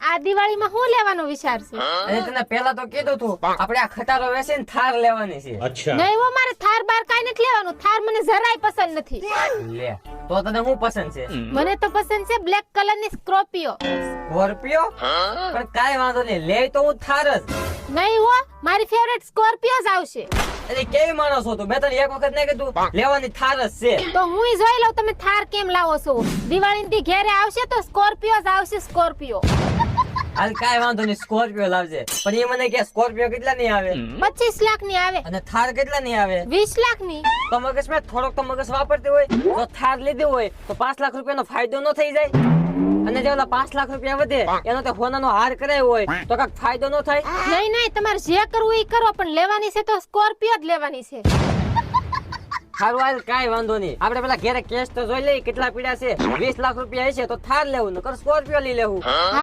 આ દિવાળીમાં શું લેવાનો વિચાર છે? અને તને પહેલા તો કીધું તું આપણે આ ખટારો વેચીને થાર લેવાની છે. નહીં હો, મારે થાર બાર કાંઈ નથી લેવાનું. થાર મને જરાય પસંદ નથી. લે તો તને શું પસંદ છે? મને તો પસંદ છે બ્લેક કલરની સ્કોર્પિયો. સ્કોર્પિયો? પણ કાંઈ વાંધો નહીં, લે તો હું થાર જ. નહીં હો, મારી ફેવરેટ સ્કોર્પિયો જ આવશે. અરે કેવી માણસ છો તું? મેં તને એક વખત નહીં કીધું લેવાની થાર જ છે. તો હું જોઈ લઉં તમે થાર કેમ લાવો છો. દિવાળીની ઘેરે આવશે તો સ્કોર્પિયો જ આવશે. સ્કોર્પિયો હાલ કાંઈ વાંધો નહીં, સ્કોર્પિયો લાવજે. પણ એ મને કે સ્કોર્પિયો કેટલા ની આવે 25 લાખની આવે. અને થાર કેટલા ની આવે? 20 લાખની. તો મગજ મેં થોડોક તો મગજ વાપરતી હોય તો થાર લીધી હોય તો 5 લાખ રૂપિયાનો ફાયદો ન થઈ જાય? અને જે ઓલા 5 લાખ રૂપિયા વધે એનો તો સોનાનો હાર કરાયો હોય તો કાંઈક ફાયદો ન થાય? નહીં નહીં, તમારે જે કરવું એ કરો, પણ લેવાની છે તો સ્કોર્પિયો જ લેવાની છે. સારું હાલ કાંઈ વાંધો નહીં, આપણે પેલા ઘેરે કેશ તો જોઈ લઈએ કેટલા પીડા છે. 20 લાખ રૂપિયા હશે તો થાર લેવું, નકર સ્કોર્પિયો લઈ લેવું.